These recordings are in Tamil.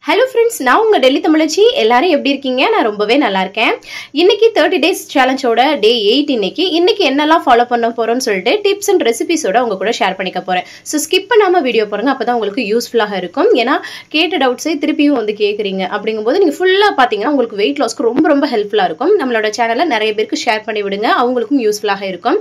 Hello friends, நான் உங்க டெல்லி தமிழச்சி. எல்லாரும் எப்படி இருக்கீங்க? நான் ரொம்பவே நல்லா இருக்கேன். இன்னைக்கு 30 days சேலஞ்சோட டே 8 இன்னைக்கு என்னெல்லாம் ஃபாலோ பண்ண போறோம்னு சொல்லிட்டு டிப்ஸ் அண்ட் ரெசிபீஸோட உங்க கூட ஷேர் பண்ணிக்க போறேன். சோ ஸ்கிப் பண்ணாம வீடியோ பாருங்க, அப்பதான் உங்களுக்கு யூஸ்ஃபுல்லாக இருக்கும். ஏன்னா கேட்ட டவுட்ஸை திருப்பியும் வந்து கேக்குறீங்க. அப்படிங்கும்போது நீங்க ஃபுல்லா பாத்தீங்கன்னா உங்களுக்கு வெயிட் லாஸ்க்கு ரொம்ப ஹெல்ப்ஃபுல்லா இருக்கும். நம்மளோட சேனலை நிறைய பேருக்கு ஷேர் பண்ணி விடுங்க, அவங்களுக்கும் யூஸ்ஃபுல்லாக இருக்கும்.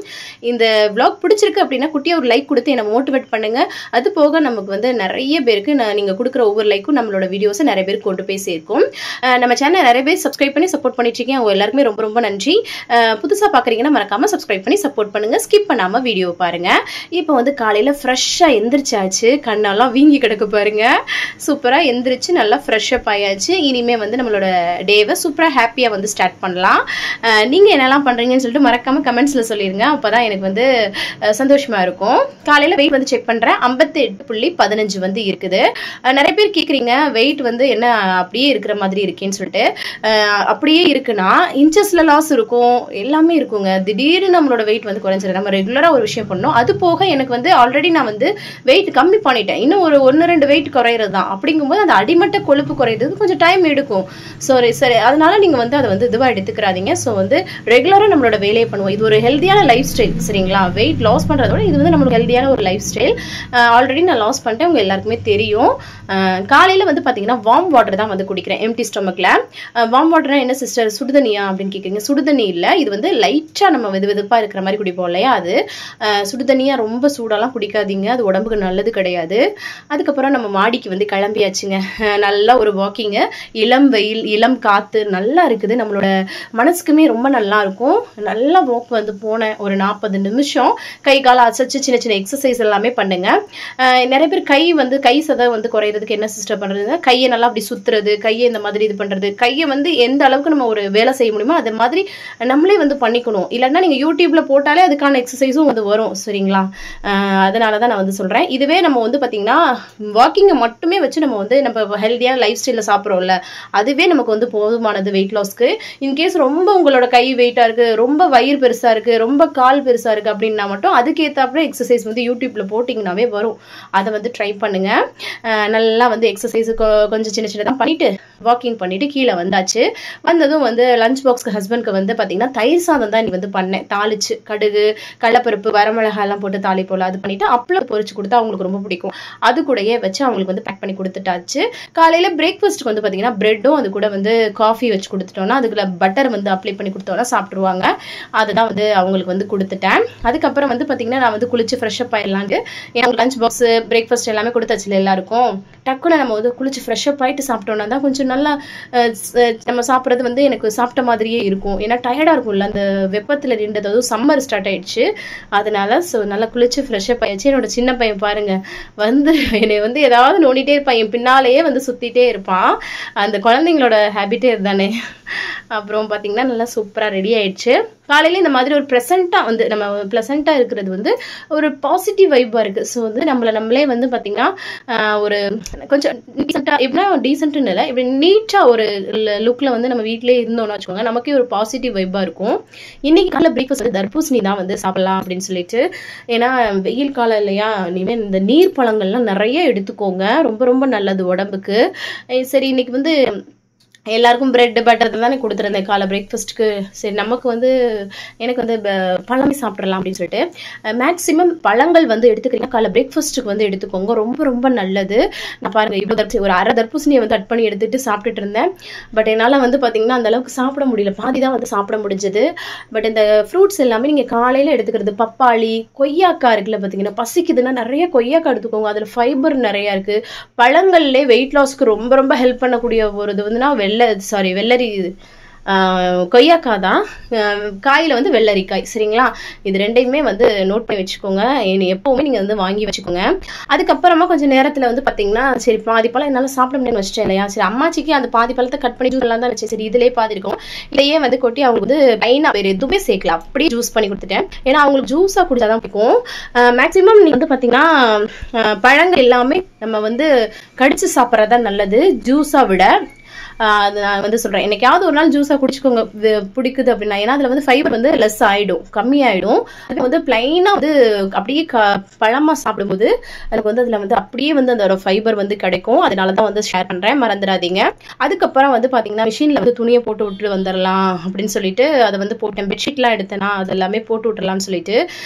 இந்த vlog பிடிச்சிருக்கு அப்படின்னா குட்டியா ஒரு லைக் கொடுத்து என்ன மோட்டிவேட் பண்ணுங்க. அது போக நமக்கு வந்து நிறைய பேருக்கு நீங்க கொடுக்குற ஒவ்வொரு லைக்கும் நம்மளோட வீடியோ நிறைய பேர் கொண்டு போய் சேர்க்கும். நம்ம சேனல் நிறைய பேர் சப்ஸ்கிரைப் பண்ணி சப்போர்ட் பண்ணிட்டு இருக்கீங்க. அவங்க எல்லாருக்குமே ரொம்ப நன்றி. புதுசா பாக்குறீங்கன்னா மறக்காம சப்ஸ்கிரைப் பண்ணி சப்போர்ட் பண்ணுங்க. ஸ்கிப் பண்ணாம வீடியோ பாருங்க. இப்போ வந்து காலையில ஃப்ரெஷ்ஷா எந்திரிச்சாச்சு. கண்ணெல்லாம் வீங்கி கிடக்கு பாருங்க. சூப்பரா எந்திரிச்சு நல்லா ஃப்ரெஷ் அப் ஆயாச்சு. இனிமே வந்து நம்மளோட டேவை சூப்பரா ஹாப்பியா வந்து ஸ்டார்ட் பண்ணலாம். நீங்க என்னெல்லாம் பண்றீங்கன்னு சொல்லிட்டு மறக்காம கமெண்ட்ஸ்ல சொல்லிருங்க. அப்பதான் எனக்கு வந்து சந்தோஷமா இருக்கும். காலையில வெயிட் வந்து செக் பண்றேன். 58.15 வந்து இருக்குது. நிறைய பேர் கேக்குறீங்க வெயிட் வந்து என்ன அப்படியே இருக்கிற மாதிரி இருக்கேன்னு சொல்லிட்டு. அப்படியே இருக்குன்னா இன்ச்சஸ்ல லாஸ் இருக்கும், எல்லாமே இருக்குங்க. திடீர்னு நம்மளோட வெயிட் வந்து குறைஞ்சிடும். நம்ம ரெகுலரா ஒரு விஷயம் பண்ணோம். அது போக எனக்கு வந்து ஆல்ரெடி நான் வந்து வெயிட் கம்மி பண்ணிட்டேன். இன்னும் ஒரு 1-2 வெயிட் குறையிறது தான். அப்படிங்கும்போது அந்த அடிமட்ட கொழுப்பு குறையிறது கொஞ்சம் டைம் எடுக்கும். சரி அதனால நீங்க வந்து அதை வந்து இதுவா எடுத்துக்கிறாதீங்க. ஸோ வந்து ரெகுலரா நம்மளோட வேலையை பண்ணுவோம். இது ஒரு ஹெல்தியான லைஃப் ஸ்டைல், சரிங்களா? வெயிட் லாஸ் பண்றதோட இது வந்து நம்மளுக்கு ஹெல்தியான ஒரு லைஃப் ஸ்டைல். ஆல்ரெடி நான் லாஸ் பண்ணிட்டேன், உங்க எல்லாருக்குமே தெரியும். காலையில வந்து பாத்தீங்கன்னா வார்ம் வாட்டர் தான் வந்து குடிக்கிறேன் எம்டி ஸ்டொமக்ல. வார்ம் வாட்டர்னா என்ன சிஸ்டர், சுடுதண்ணியா அப்படின்னு கேக்குறீங்க. சுடுதண்ணி இல்ல, இது வந்து லைட்டா நம்ம வெதுவெதுப்பா இருக்கிற மாதிரி குடிப்போம் இல்லையா, அது. சுடுதண்ணியா ரொம்ப சூடெல்லாம் குடிக்காதீங்க, அது உடம்புக்கு நல்லது கிடையாது. அதுக்கப்புறம் நம்ம மாடிக்கு வந்து கிளம்பியாச்சுங்க. நல்லா ஒரு வாக்கிங், இளம் வெயில், இளம் காத்து நல்லா இருக்குது. நம்மளோட மனசுக்குமே ரொம்ப நல்லா இருக்கும். நல்லா வாக் வந்து போனேன் ஒரு 40 நிமிஷம். கை கால அசைச்சு சின்ன எக்ஸசைஸ் எல்லாமே பண்ணுங்க. நிறைய பேர் கை சதை வந்து குறையிறதுக்கு என்ன சிஸ்டர் பண்றது, கையை நல்லா அப்படி சுத்துறது, கையை இந்த மாதிரி இது பண்றது, கையை வந்து எந்த அளவுக்கு நம்ம ஒரு வேலை செய்ய முடியுமோ அது மாதிரி நம்மளே வந்து பண்ணிக்கணும். இல்லைன்னா நீங்க யூடியூப்ல போட்டாலே அதுக்கான எக்ஸசைஸும் வந்து வரும், சரிங்களா? அதனாலதான் நான் வந்து சொல்றேன். இதுவே நம்ம வந்து பாத்தீங்கன்னா வாக்கிங்கை மட்டுமே வச்சு நம்ம வந்து நம்ம ஹெல்தியா லைஃப் ஸ்டைல சாப்பிட்றோம்ல, அதுவே நமக்கு வந்து போதுமானது வெயிட் லாஸ்க்கு. இன்கேஸ் ரொம்ப உங்களோட கை வெயிட்டா இருக்கு, ரொம்ப வயிறு பெருசா இருக்கு, ரொம்ப கால் பெருசா இருக்கு அப்படின்னா மட்டும் அதுக்கேற்றாப்புல எக்ஸசைஸ் வந்து யூடியூப்ல போட்டிங்கன்னாவே வரும். அதை வந்து ட்ரை பண்ணுங்க. நல்லா வந்து எக்ஸசைஸ் கொஞ்சம் சின்னதான் பண்ணிட்டு வாக்கிங் பண்ணிட்டு கீழே வந்தாச்சு. வந்ததும் வந்து லஞ்ச் பாக்ஸ்க்கு ஹஸ்பண்ட்க்கு வந்து பாத்தீங்கன்னா தயிர் சாதம் தான் நீ வந்து பண்ணேன். தாளிச்சு கடுகு, கடலப்பருப்பு, வரமிளகாய் எல்லாம் போட்டு தாளிப்போல அது பண்ணிட்டு அப்பளம் பொரிச்சு கொடுத்தா அவங்களுக்கு ரொம்ப பிடிக்கும். அது கூடயே வச்சு அவங்களுக்கு வந்து பேக் பண்ணி கொடுத்துட்டாச்சு. காலையில பிரேக்ஃபாஸ்ட்க்கு வந்து பாத்தீங்கன்னா பிரெட்டும் அது கூட வந்து காஃபி வச்சு கொடுத்துட்டோம்னா அதுக்குள்ள பட்டர் வந்து அப்ளை பண்ணி கொடுத்தோம்னா சாப்பிட்டுருவாங்க. அதுதான் வந்து அவங்களுக்கு வந்து கொடுத்துட்டேன். அதுக்கப்புறம் வந்து பாத்தீங்கன்னா நான் வந்து குளிச்சு ஃப்ரெஷ் அப் ஆயிடலான்னு எனக்கு லஞ்ச் பாக்ஸ் பிரேக்ஃபாஸ்ட் எல்லாமே கொடுத்தாச்சுல எல்லாருக்கும். டக்குன்னு நம்ம வந்து குளிச்சு ஃப்ரெஷ் அப் ஆயிட்டு சாப்பிட்டோம்னா தான் கொஞ்சம் நல்லா நம்ம சாப்பிட்றது வந்து எனக்கு சாப்பிட்ட மாதிரியே இருக்கும். ஏன்னா டயர்டா இருக்கும்ல அந்த வெப்பத்துல நின்றது, அதுவும் சம்மர் ஸ்டார்ட் ஆயிடுச்சு. அதனால நல்லா குளிச்சு ஃப்ரெஷ் அப் ஆயிடுச்சு. என்னோட சின்ன பையன் பாருங்க வந்து என்னை வந்து ஏதாவது நோண்டிட்டே இருப்பான், என் பின்னாலேயே வந்து சுத்திட்டே இருப்பான். அந்த குழந்தைங்களோட ஹேபிட்டே இருந்தானே. அப்புறம் பாத்தீங்கன்னா நல்லா சூப்பரா ரெடி ஆயிடுச்சு. காலையில இந்த மாதிரி ஒரு ப்ரெசென்ட்டா வந்து நம்ம ப்ளசண்டா இருக்கிறது வந்து ஒரு பாசிட்டிவ் வைப்பா இருக்கு. ஸோ வந்து நம்மளே வந்து பாத்தீங்கன்னா ஒரு கொஞ்சம் டீசெண்டா, எப்படின்னா டீசென்ட்னு இல்லை, இப்படி நீட்டா ஒரு லுக்ல வந்து நம்ம வீட்டிலேயே இருந்தோம்னு வச்சுக்கோங்க, நமக்கே ஒரு பாசிட்டிவ் வைப்பா இருக்கும். இன்னைக்கு காலைல பிரேக்ஃபாஸ்ட் வந்து தர்பூசணி தான் வந்து சாப்பிடலாம் அப்படின்னு சொல்லிட்டு. ஏன்னா வெயில் காலம் இல்லையா, இனிமே இந்த நீர் பழங்கள்லாம் நிறைய எடுத்துக்கோங்க, ரொம்ப நல்லது உடம்புக்கு. சரி இன்னைக்கு வந்து எல்லாருக்கும் பிரெட் பட்டர் தானே கொடுத்துருந்தேன் காலை பிரேக்ஃபாஸ்ட்டுக்கு. சரி நமக்கு வந்து எனக்கு வந்து பழமே சாப்பிட்றலாம் அப்படின்னு சொல்லிட்டு மேக்ஸிமம் பழங்கள் வந்து எடுத்துக்கிறீங்க காலை பிரேக்ஃபாஸ்ட்டுக்கு வந்து எடுத்துக்கோங்க, ரொம்ப நல்லது. நான் பாருங்க இவ்வளோ ஒரு அரை தர்பூசணியை வந்து கட் பண்ணி எடுத்துட்டு சாப்பிட்டுட்டு இருந்தேன். பட் என்னால் வந்து பார்த்தீங்கன்னா அந்த அளவுக்கு சாப்பிட முடியல, பாதி தான் வந்து சாப்பிட முடிஞ்சது. பட் இந்த ஃப்ரூட்ஸ் எல்லாமே நீங்கள் காலையில் எடுத்துக்கிறது, பப்பாளி, கொய்யாக்காய் இருக்குல்ல, பார்த்தீங்கன்னா பசிக்குதுன்னா நிறைய கொய்யாக்காய் எடுத்துக்கோங்க, அதில் ஃபைபர் நிறையா இருக்கு. பழங்கள்லேயே வெயிட் லாஸ்க்கு ரொம்ப ஹெல்ப் பண்ணக்கூடிய ஒரு இது வந்துன்னா வெள்ளரி, கொய்யாக்காய் தான். காயில வந்து வெள்ளரிக்காய், சரிங்களா? இது ரெண்டையுமே வந்து நோட் பண்ணி வச்சுக்கோங்க. எப்பவுமே நீங்க வந்து வாங்கி வச்சுக்கோங்க. அதுக்கப்புறமா கொஞ்சம் நேரத்துல வந்து பாத்தீங்கன்னா சரி பாதி பழம் என்னால சாப்பிட முடியும்னு வச்சுட்டேன் இல்லையா, சரி அம்மாச்சிக்கு அந்த பாதி பழத்தை கட் பண்ணி ஜூஸ் எல்லாம் தான் வச்சேன். சரி இதுலயே பாதி இருக்கும், இதையே வந்து கொட்டி அவங்களுக்கு வந்து லைனா வேற எதுவுமே சேர்க்கல, அப்படியே ஜூஸ் பண்ணி கொடுத்துட்டேன். ஏன்னா அவங்களுக்கு ஜூஸா குடிச்சாதான் பிடிக்கும். மேக்சிமம் நீங்க வந்து பாத்தீங்கன்னா பழங்கள் எல்லாமே நம்ம வந்து கடிச்சு சாப்பிட்றதா நல்லது ஜூஸா விட. நான் வந்து சொல்றேன், என்னைக்காவது ஒரு நாள் ஜூஸா குடிச்சுக்கோங்க பிடிக்குது அப்படின்னா. ஏன்னா அதுல வந்து ஃபைபர் வந்து லெஸ் ஆயிடும், கம்மியாயிடும். அது வந்து பிளைனா வந்து அப்படியே பழமா சாப்பிடும்போது எனக்கு வந்து அதுல வந்து அப்படியே வந்து அந்த ஃபைபர் வந்து கிடைக்கும். அதனாலதான் வந்து ஷேர் பண்றேன், மறந்துடாதீங்க. அதுக்கப்புறம் வந்து பாத்தீங்கன்னா மிஷின்ல வந்து துணியை போட்டு விட்டு வந்துடலாம் அப்படின்னு சொல்லிட்டு அதை வந்து போட்டேன். பெட்ஷீட்லாம் எடுத்தேன்னா அது எல்லாமே போட்டு விட்டுலாம்னு சொல்லிட்டு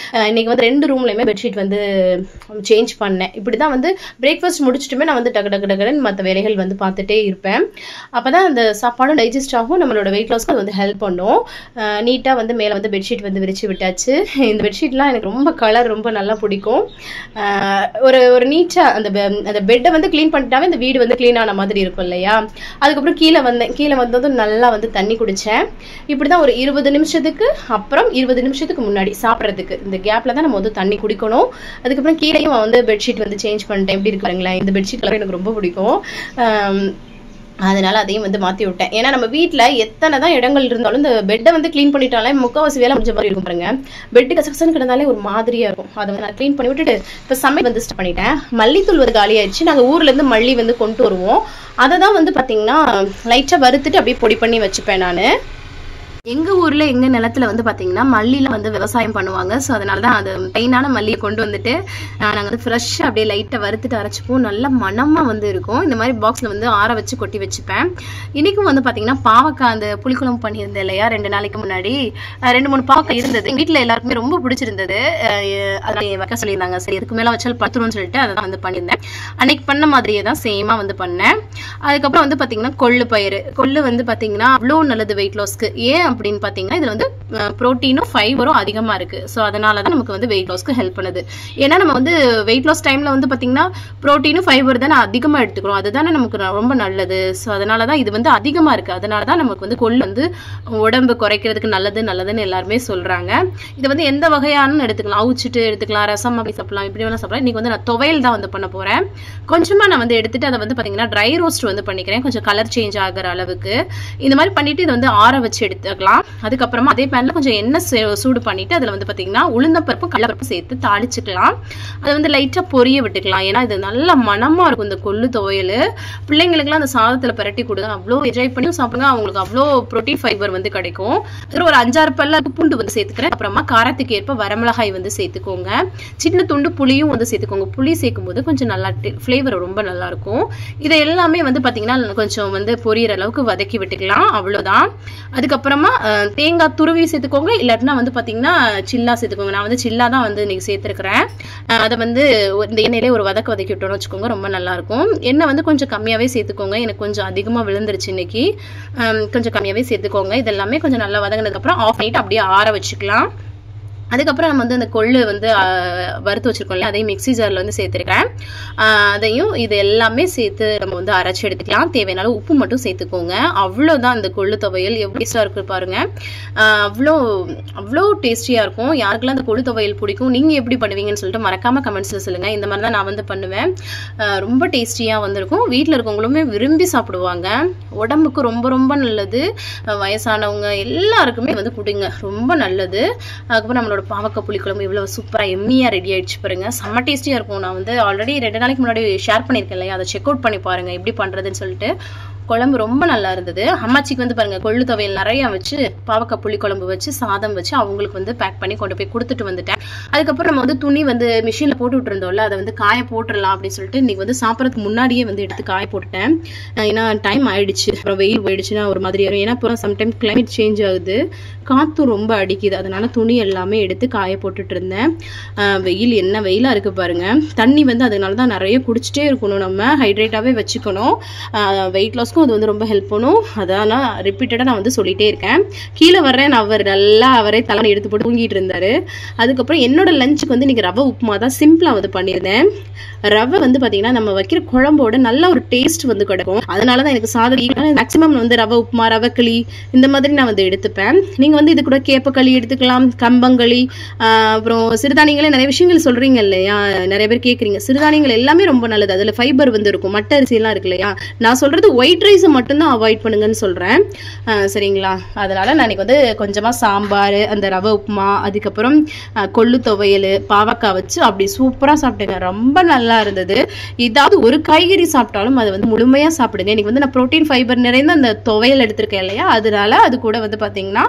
இன்னைக்கு வந்து 2 ரூம்லயுமே பெட்ஷீட் வந்து சேஞ்ச் பண்ணேன். இப்படிதான் வந்து பிரேக்ஃபாஸ்ட் முடிச்சுட்டுமே நான் வந்து டக்கு டக்கு டக்குன்னு மற்ற வேலைகள் வந்து பார்த்துட்டே இருப்பேன். அப்பதான் அந்த சாப்பாடும் டைஜஸ்ட் ஆகும், நம்மளோட வெயிட் லாஸ்க்கு அது வந்து ஹெல்ப் பண்ணும். நீட்டா வந்து மேல வந்து பெட்ஷீட் வந்து விரிச்சு விட்டாச்சு. இந்த பெட்ஷீட்லாம் எனக்கு ரொம்ப கலர் ரொம்ப நல்லா பிடிக்கும். ஒரு நீட்டா அந்த பெட்டை வந்து கிளீன் பண்ணிட்டாவே இந்த வீடு வந்து கிளீன் ஆன மாதிரி இருக்கும் இல்லையா. அதுக்கப்புறம் கீழே வந்ததும் நல்லா வந்து தண்ணி குடிச்சேன். இப்படிதான் ஒரு 20 நிமிஷத்துக்கு அப்புறம் 20 நிமிஷத்துக்கு முன்னாடி சாப்பிட்றதுக்கு இந்த கேப்ல தான் நம்ம வந்து தண்ணி குடிக்கணும். அதுக்கப்புறம் கீழேயும் வந்து பெட்ஷீட் வந்து சேஞ்ச் பண்ணிட்டேன். எப்படி இருக்காங்களேன், இந்த பெட்ஷீட் கலர் எனக்கு ரொம்ப பிடிக்கும். அதனால அதையும் வந்து மாத்தி விட்டேன். ஏன்னா நம்ம வீட்டுல எத்தனை தான் இடங்கள் இருந்தாலும் இந்த பெட்டை வந்து கிளீன் பண்ணிட்டாலே முக்கால்வாசி வேலை முடிஞ்ச மாதிரி இருக்கும் பாருங்க. பெட்டு கசகசன்னு கிடந்தாலே ஒரு மாதிரியா இருக்கும். அதை வந்து நான் கிளீன் பண்ணி விட்டுட்டு இப்ப சமையல் வந்து ஸ்டார்ட் பண்ணிட்டேன். மல்லித்தூள் வந்து காலி ஆயிடுச்சு. நாங்க ஊர்ல இருந்து மல்லி வந்து கொண்டு வருவோம். அதை தான் வந்து பாத்தீங்கன்னா லைட்டா வறுத்துட்டு அப்படியே பொடி பண்ணி வச்சுப்பேன் நானு. எங்க ஊர்ல எங்க நிலத்துல வந்து பாத்தீங்கன்னா மல்லியில வந்து விவசாயம் பண்ணுவாங்க. ஸோ அதனாலதான் அது மெயினான மல்லியை கொண்டு வந்துட்டு நாங்க வந்து ஃப்ரெஷ்ஷா அப்படியே லைட்டா வறுத்துட்டு அரைச்சிப்போம். நல்ல மனமா வந்து இருக்கும். இந்த மாதிரி பாக்ஸ்ல வந்து ஆற வச்சு கொட்டி வச்சுப்பேன். இன்னைக்கும் வந்து பாத்தீங்கன்னா பாவக்காய் அந்த புளிக்குழம்பு பண்ணியிருந்தேன் இல்லையா, 2 நாளைக்கு முன்னாடி 2-3 பாவக்காய் இருந்தது. எங்க வீட்டுல எல்லாருக்குமே ரொம்ப பிடிச்சிருந்தது. அதை வைக்க சொல்லியிருந்தாங்க. சரி இதுக்கு மேல வச்சால் பத்துருன்னு சொல்லிட்டு அதை தான் வந்து பண்ணியிருந்தேன். அன்னைக்கு பண்ண மாதிரியே தான் சேமா வந்து பண்ணேன். அதுக்கப்புறம் வந்து பாத்தீங்கன்னா கொள்ளு வந்து பாத்தீங்கன்னா அவ்வளோ நல்லது வெயிட் லாஸ்க்கு. ஏன் அப்படின்னு பாத்தீங்கன்னா இதுல வந்து புரோட்டீனும் ஃபைபரும் அதிகமா இருக்கு. ஸோ அதனாலதான் நமக்கு வந்து வெயிட் லாஸ்க்கு ஹெல்ப் பண்ணுது. ஏன்னா நம்ம வந்து வெயிட் லாஸ் டைம்ல வந்து பாத்தீங்கன்னா புரோட்டீனும் ஃபைபர் தானே அதிகமா எடுத்துக்கிறோம். அதுதானே நமக்கு ரொம்ப நல்லது. ஸோ அதனாலதான் இது வந்து அதிகமா இருக்கு. அதனாலதான் நமக்கு வந்து கொள்ளு வந்து உடம்பு குறைக்கிறதுக்கு நல்லதுன்னு எல்லாருமே சொல்றாங்க. இது வந்து எந்த வகையான எடுத்துக்கலாம், அவுச்சிட்டு எடுத்துக்கலாம், ரசம் அப்படி சாப்பிடலாம், இப்படி வேணா சாப்பிடலாம். இன்னைக்கு வந்து நான் துவையல் தான் வந்து பண்ண போறேன். கொஞ்சமா நான் வந்து எடுத்துட்டு அதை வந்து பாத்தீங்கன்னா ட்ரை ரோஸ்ட் வந்து பண்ணிக்கிறேன், கொஞ்சம் கலர் சேஞ்ச் ஆகிற அளவுக்கு. இந்த மாதிரி பண்ணிட்டு இதை வந்து ஆற வச்சு எடுத்துக்கலாம். அதுக்கப்புறமா அதே பேன்ல கொஞ்சம் எண்ணெய் சூடு பண்ணிட்டு அதுல வந்து பாத்தீங்கன்னா உளுந்தப்பருப்பு கடலைப்பருப்பு சேர்த்து தாளிச்சுக்கலாம். அதை வந்து லைட்டா பொரிய விட்டுக்கலாம். ஏன்னா இது நல்ல மனமா இருக்கும் இந்த கொள்ளு துவையல். பிள்ளைங்களுக்குலாம் அந்த சாதத்துல பரட்டி கொடுங்க, அவ்வளோ என்ஜாய் பண்ணி சாப்பிடுங்க. அவங்களுக்கு அவ்வளோ புரோட்டீன் ஃபைபர் வந்து கிடைக்கும். ஒரு 5-6 பல்ல பூண்டு வந்து சேர்த்துக்கிறேன். அப்புறமா காரத்துக்கு ஏற்ப வரமிளகாய் வந்து சேர்த்துக்கோங்க. சின்ன துண்டு புளியும் வந்து சேர்த்துக்கோங்க. புளி சேர்க்கும் போது கொஞ்சம் நல்லா ஃபிளேவர் ரொம்ப நல்லா இருக்கும். இதை எல்லாமே வந்து பாத்தீங்கன்னா கொஞ்சம் வந்து பொரியற அளவுக்கு வதக்கி விட்டுக்கலாம். அவ்வளவுதான். அதுக்கப்புறமா தேங்காய் துருவி சேர்த்துக்கோங்க, இல்லாட்டினா வந்து பாத்தீங்கன்னா சில்லா சேர்த்துக்கோங்க. நான் வந்து சில்லா தான் வந்து இன்னைக்கு சேர்த்துருக்கிறேன். அதை வந்து இந்த எண்ணெயிலே ஒரு வதக்கி விட்டோம்னு வச்சுக்கோங்க, ரொம்ப நல்லா இருக்கும். எண்ணெய் வந்து கொஞ்சம் கம்மியாவே சேர்த்துக்கோங்க. எனக்கு கொஞ்சம் அதிகமா விழுந்துருச்சு இன்னைக்கு. கொஞ்சம் கம்மியாவே சேர்த்துக்கோங்க. இதெல்லாமே கொஞ்சம் நல்லா வதங்கினதுக்கு அப்புறம் ஆஃப் பண்ணிட்டு அப்படியே ஆற வச்சுக்கலாம். அதுக்கப்புறம் நம்ம வந்து அந்த கொள்ளு வந்து வறுத்து வச்சிருக்கோம்ல, அதையும் மிக்ஸி ஜார்ல வந்து சேர்த்துருக்கேன். அதையும் இது எல்லாமே சேர்த்து நம்ம வந்து அரைச்சி எடுத்துக்கலாம். தேவையான உப்பு மட்டும் சேர்த்துக்கோங்க. அவ்வளோதான் அந்த கொள்ளு துவையல். எவ்வளோ டேஸ்டா இருக்கு பாருங்க. அவ்வளோ டேஸ்டியா இருக்கும். யாருக்கெல்லாம் அந்த கொள்ளு துவையல் பிடிக்கும், நீங்க எப்படி பண்ணுவீங்கன்னு சொல்லிட்டு மறக்காம கமெண்ட்ஸ்ல சொல்லுங்க. இந்த மாதிரி தான் நான் வந்து பண்ணுவேன். ரொம்ப டேஸ்டியா வந்திருக்கும். வீட்டில் இருக்கவங்களுமே விரும்பி சாப்பிடுவாங்க. உடம்புக்கு ரொம்ப ரொம்ப நல்லது. வயசானவங்க எல்லாருக்குமே வந்து கொடுங்க, ரொம்ப நல்லது. அதுக்கப்புறம் நம்மளோட பாவக்காய் புளிக்குழம்பு இவ்வளவு சூப்பரா எம்மியா ரெடி ஆயிடுச்சு பாருங்க. செம்ம டேஸ்டியா இருக்கும். நான் வந்து ஆல்ரெடி 2 நாளைக்கு முன்னாடி ஷேர் பண்ணிருக்கேன் இல்லையா, அதை செக் அவுட் பண்ணி பாருங்க எப்படி பண்றதுன்னு சொல்லிட்டு. குழம்பு ரொம்ப நல்லா இருந்தது. அம்மாச்சிக்கு வந்து பாருங்க கொள்ளு துவையல் நிறைய வச்சு பாவக்காய் புளி குழம்பு வச்சு சாதம் வச்சு அவங்களுக்கு வந்து பேக் பண்ணி கொண்டு போய் கொடுத்துட்டு வந்துட்டேன். அதுக்கப்புறம் நம்ம வந்து துணி வந்து மிஷின்ல போட்டு விட்டுருந்தோம்ல, அதை வந்து காய போட்டுடலாம் அப்படின்னு சொல்லிட்டு இன்னைக்கு வந்து சாப்பிட்றதுக்கு முன்னாடியே வந்து எடுத்து காய போட்டுட்டேன். ஏன்னா டைம் ஆயிடுச்சு, அப்புறம் வெயில் போயிடுச்சுன்னா ஒரு மாதிரி ஆயிடும். ஏன்னா அப்புறம் சம்டைம் கிளைமேட் சேஞ்ச் ஆகுது, காத்தும் ரொம்ப அடிக்குது. அதனால துணி எல்லாமே எடுத்து காய போட்டுட்டு இருந்தேன். வெயில் என்ன வெயிலா இருக்கு பாருங்க. தண்ணி வந்து அதனாலதான் நிறைய குடிச்சிட்டே இருக்கணும், நம்ம ஹைட்ரேட்டாவே வச்சுக்கணும். வெயிட் லாஸ்க்கும் அது வந்து ரொம்ப ஹெல்ப் பண்ணும். அதான் நான் ரிப்பீட்டடா நான் வந்து சொல்லிட்டே இருக்கேன். கீழே வர்றேன், அவர் நல்லா அவரே தலைமை எடுத்து போட்டு தூங்கிட்டு இருந்தாரு. அதுக்கப்புறம் என்னோட லஞ்சுக்கு வந்து இன்னைக்கு ரவை உப்புமா தான் சிம்பிளா வந்து பண்ணியிருந்தேன். ரவை வந்து பாத்தீங்கன்னா நம்ம வைக்கிற குழம்போட நல்ல ஒரு டேஸ்ட் வந்து கிடைக்கும். அதனாலதான் எனக்கு சாதம் மேக்சிமம் வந்து ரவை உப்புமா, ரவை களி இந்த மாதிரி நான் வந்து எடுத்துப்பேன். நீங்க வந்து இது கூட கேப்பக்களி எடுத்துக்கலாம், கம்பங்களி, அப்புறம் சிறுதானியங்களே நிறைய விஷயங்கள் சொல்றீங்க இல்லையா, நிறைய பேர் கேட்குறீங்க. சிறுதானியங்கள் எல்லாமே ரொம்ப நல்லது, அதுல ஃபைபர் வந்து இருக்கும். மட்ட அரிசி எல்லாம் இருக்கு இல்லையா, நான் சொல்றது ஒயிட் ரைஸை மட்டும்தான் அவாய்ட் பண்ணுங்கன்னு சொல்கிறேன். சரிங்களா? அதனால் நான் இன்றைக்கி வந்து கொஞ்சமாக சாம்பார், அந்த ரவை உப்புமா, அதுக்கப்புறம் கொள்ளு துவையல், பாவக்காய் வச்சு அப்படி சூப்பராக சாப்பிட்டேங்க. ரொம்ப நல்லா இருந்தது. இதாவது ஒரு காய்கறி சாப்பிட்டாலும் அதை வந்து முழுமையாக சாப்பிடுங்க. இன்றைக்கி வந்து நான் ப்ரோட்டீன் ஃபைபர் நிறைந்த அந்த துவையல் எடுத்திருக்கேன் இல்லையா, அதனால அது கூட வந்து பார்த்தீங்கன்னா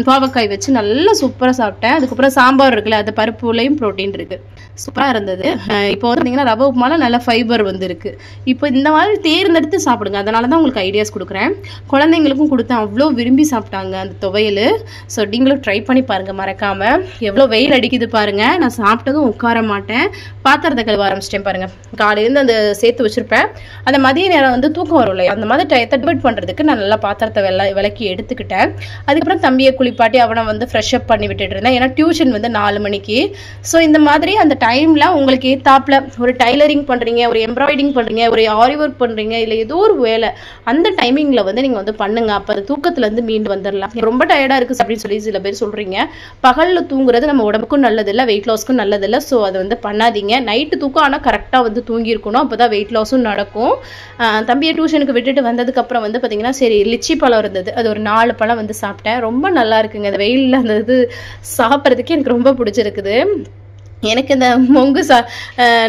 பாவக்காய் வச்சு நல்லா சூப்பராக சாப்பிட்டேன். அதுக்கப்புறம் சாம்பார் இருக்குல்ல, அது பருப்புலையும் ப்ரோட்டீன் இருக்குது, சூப்பராக இருந்தது. இப்போ வந்து பார்த்தீங்கன்னா ரவை உப்புமால நல்ல ஃபைபர் வந்து இருக்குது. இப்போ இந்த மாதிரி தேர்ந்தெடுத்து சாப்பிடுங்க. அதனால தான் உங்களுக்கு ஐடியாஸ் கொடுக்குறேன். குழந்தைங்களுக்கும் கொடுத்தேன், அவ்வளோ விரும்பி சாப்பிட்டாங்க அந்த துவையல். ஸோ நீங்களும் ட்ரை பண்ணி பாருங்கள் மறக்காமல். எவ்வளோ வெயில் அடிக்குது பாருங்கள். நான் சாப்பிட்டதும் உட்கார மாட்டேன், பாத்திரத்தை கழுவ ஆரம்பிச்சிட்டேன் பாருங்கள். காலையிலேருந்து அந்த சேர்த்து வச்சுருப்பேன். அந்த மதிய நேரம் வந்து தூக்கம் வரும் இல்லையா, அந்த மாதிரி டயத்தை டிவைட் பண்ணுறதுக்கு நான் நல்லா பாத்திரத்தை விளக்கி எடுத்துக்கிட்டேன். அதுக்கப்புறம் தம்பியை குளிப்பாட்டி அவனை வந்து ஃப்ரெஷ் அப் பண்ணி விட்டுட்டு இருந்தேன். ஏன்னா டியூஷன் வந்து 4 மணிக்கு. ஸோ இந்த மாதிரி அந்த டைமில் உங்களுக்கு ஏத்தாப்புல ஒரு டைலரிங் பண்ணுறீங்க, ஒரு எம்ப்ராய்டிங் பண்ணுறீங்க, ஒரு ஆரி ஒர்க் பண்ணுறீங்க, இல்லை ஏதோ ஒரு வேலை, அந்த டைமிங்கில் வந்து நீங்கள் வந்து பண்ணுங்க. அப்போ அது தூக்கத்துலேருந்து மீண்டு வந்துடலாம். ரொம்ப டயர்டாக இருக்குது அப்படின்னு சொல்லி சில பேர் சொல்கிறீங்க. பகலில் தூங்குறது நம்ம உடம்புக்கும் நல்லதில்லை, வெயிட் லாஸ்க்கும் நல்லதில்லை. ஸோ அதை வந்து பண்ணாதீங்க. நைட்டு தூக்கம் ஆனால் கரெக்டாக வந்து தூங்கியிருக்கணும், அப்போ தான் வெயிட் லாஸும் நடக்கும். தம்பியை டியூஷனுக்கு விட்டுட்டு வந்ததுக்கப்புறம் வந்து பார்த்தீங்கன்னா சரி லிச்சி பழம் இருந்தது, அது ஒரு 4 பழம் வந்து சாப்பிட்டேன். ரொம்ப நல்லா இருக்குங்க. அந்த வெயிலில் அந்த இது சாப்பிட்றதுக்கு எனக்கு ரொம்ப பிடிச்சிருக்குது. எனக்கு இந்த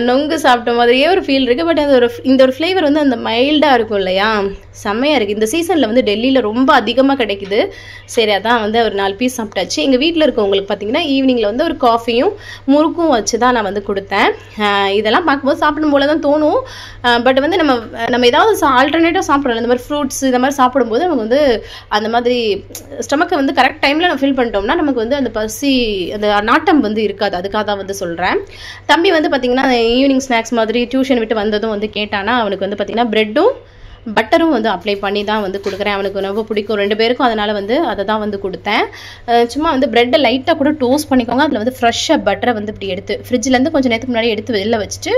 நொங்கு சாப்பிட்ட மாதிரியே ஒரு ஃபீல் இருக்குது. பட் அது இந்த ஒரு ஃப்ளேவர் வந்து அந்த மைல்டாக இருக்கும் இல்லையா, செம்மையாக இருக்குது. இந்த சீசனில் வந்து டெல்லியில் ரொம்ப அதிகமாக கிடைக்குது. சரி, அதான் வந்து ஒரு 4 பீஸ் சாப்பிட்டாச்சு. எங்கள் வீட்டில் இருக்கவங்களுக்கு பார்த்தீங்கன்னா ஈவினிங்கில் வந்து ஒரு காஃபியும் முறுக்கும் வச்சு தான் நான் வந்து கொடுத்தேன். இதெல்லாம் பார்க்கும்போது சாப்பிடும் போல தான் தோணும். பட் வந்து நம்ம ஏதாவது ஆல்டர்னேட்டாக சாப்பிட்றோம், இந்த மாதிரி ஃப்ரூட்ஸ் இந்த மாதிரி சாப்பிடும்போது நமக்கு வந்து அந்த மாதிரி ஸ்டமக்கை வந்து கரெக்ட் டைமில் நம்ம ஃபில் பண்ணிட்டோம்னா நமக்கு வந்து அந்த பசி, அந்த நாட்டம் வந்து இருக்காது. அதுக்காக தான் வந்து சொல்கிறேன். தம்பி வந்து பார்த்தீங்கன்னா ஈவினிங் ஸ்நாக்ஸ் மாதிரி டியூஷன் விட்டு வந்ததும் வந்து கேட்டானா, அவனுக்கு வந்து பார்த்தீங்கன்னா பிரெட்டும் பட்டரும் வந்து அப்ளை பண்ணி தான் வந்து கொடுக்குறேன். அவனுக்கு ரொம்ப பிடிக்கும் 2 பேருக்கும். அதனால் வந்து அதை தான் வந்து கொடுத்தேன். சும்மா வந்து ப்ரெட்டை லைட்டாக கூட டோஸ்ட் பண்ணிக்கோங்க. அதில் வந்து ஃப்ரெஷ்ஷாக பட்டரை வந்து இப்படி எடுத்து ஃப்ரிட்ஜிலேருந்து கொஞ்சம் நேரத்துக்கு முன்னாடி எடுத்து வெளில வச்சுட்டு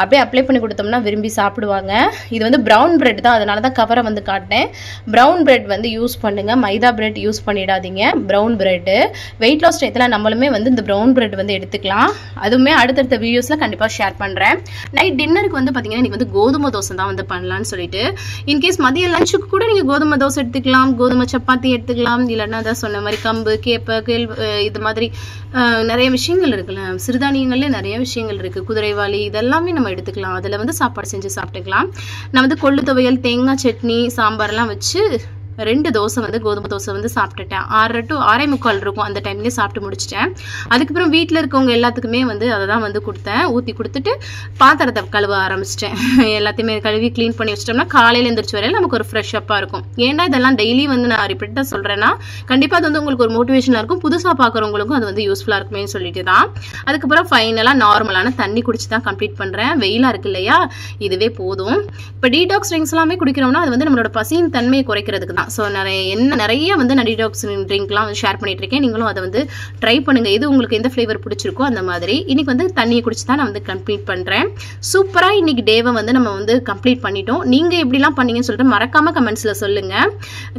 அப்படியே அப்ளை பண்ணி கொடுத்தோம்னா விரும்பி சாப்பிடுவாங்க. இது வந்து ப்ரௌன் பிரெட் தான், அதனால தான் கவரை வந்து காட்டினேன். ப்ரௌன் பிரெட் வந்து யூஸ் பண்ணுங்கள், மைதா பிரெட் யூஸ் பண்ணிடாதீங்க. ப்ரௌன் பிரெட்டு வெயிட் லாஸ் டயத்தில் நம்மளுமே வந்து இந்த ப்ரௌன் பிரெட் வந்து எடுத்துக்கலாம். அதுவுமே அடுத்தடுத்த வீடியோஸில் கண்டிப்பாக ஷேர் பண்ணுறேன். நைட் டின்னருக்கு வந்து பார்த்தீங்கன்னா இன்றைக்கி வந்து கோதுமை தோசை தான் வந்து பண்ணலான்னு சொல்லிட்டு, இன்கேஸ் மதிய லஞ்சுக்கு கூட நீங்கள் கோதுமை தோசை எடுத்துக்கலாம், கோதுமை சப்பாத்தி எடுத்துக்கலாம், இல்லைன்னா தான் சொன்ன மாதிரி கம்பு, இது மாதிரி நிறைய விஷயங்கள் இருக்குல்ல, சிறுதானியங்கள்லேயே நிறைய விஷயங்கள் இருக்குது, குதிரைவாளி, இதெல்லாமே நம்ம எடுத்துக்கலாம். அதில் வந்து சாப்பாடு செஞ்சு சாப்பிட்டுக்கலாம். நான் வந்து கொள்ளு துவையல், தேங்காய் சட்னி, சாம்பார்லாம் வச்சு 2 தோசை வந்து கோதுமை தோசை வந்து சாப்பிட்டுட்டேன். 6 to 6:45 இருக்கும், அந்த டைம்லேயே சாப்பிட்டு முடிச்சிட்டேன். அதுக்கப்புறம் வீட்டில் இருக்கவங்க எல்லாத்துக்குமே வந்து அதை தான் வந்து கொடுத்தேன். ஊற்றி கொடுத்துட்டு பாத்திரத்தை கழுவ ஆரம்பிச்சிட்டேன். எல்லாத்தையுமே கழுவி க்ளீன் பண்ணி வச்சிட்டோம்னா காலையில் எழுந்திரிச்சு வரையில் நமக்கு ஒரு ஃப்ரெஷ்ஷப்பாக இருக்கும். ஏன்னா இதெல்லாம் டெய்லி வந்து நான் ரிப்பீட்டாக சொல்கிறேன்னா கண்டிப்பாக அது வந்து உங்களுக்கு ஒரு மோட்டிவேஷனாக இருக்கும், புதுசாக பார்க்குறவங்களுக்கும் அது வந்து யூஸ்ஃபுல்லாக இருக்குமே சொல்லிட்டு தான். அதுக்கப்புறம் ஃபைனலாக நார்மலான தண்ணி குடிச்சு தான் கம்ப்ளீட் பண்ணுறேன். வெயிலாக இருக்கு இல்லையா, இதுவே போதும். இப்போ டீடாக்ஸ் ட்ரிங்க்ஸ் எல்லாமே குடிக்கிறோம்னா அது வந்து நம்மளோட பசியின் தன்மையை குறைக்கிறதுக்கு தான். ஸோ நிறைய வந்து நான் டீடாக்ஸ் ட்ரிங்க்லாம் வந்து ஷேர் பண்ணிட்டு இருக்கேன். நீங்களும் அதை வந்து ட்ரை பண்ணுங்க. இது உங்களுக்கு எந்த ஃப்ளேவர் பிடிச்சிருக்கோ அந்த மாதிரி. இன்னைக்கு வந்து தண்ணியை குடிச்சு தான் நான் வந்து கம்ப்ளீட் பண்ணுறேன். சூப்பராக இன்னைக்கு டேவை வந்து நம்ம வந்து கம்ப்ளீட் பண்ணிட்டோம். நீங்கள் எப்படிலாம் பண்ணீங்கன்னு சொல்லிட்டு மறக்காம கமெண்ட்ஸில் சொல்லுங்க.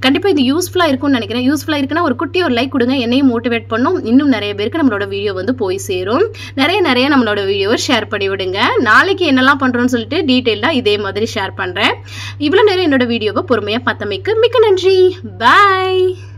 கண்டிப்பாக இது யூஸ்ஃபுல்லாக இருக்கும்னு நினைக்கிறேன். யூஸ்ஃபுல்லாக இருக்குன்னா ஒரு குட்டி ஒரு லைக் கொடுங்க, என்னையும் மோட்டிவேட் பண்ணும். இன்னும் நிறைய பேருக்கு நம்மளோட வீடியோ வந்து போய் சேரும். நிறைய நம்மளோட வீடியோவை ஷேர் பண்ணி விடுங்க. நாளைக்கு என்னெல்லாம் பண்ணுறோன்னு சொல்லிட்டு டீட்டெயிலாக இதே மாதிரி ஷேர் பண்ணுறேன். இவ்வளோ நேரம் என்னோட வீடியோவை பொறுமையாக பார்த்தமைக்கு மிக்க நன்றி. Bye.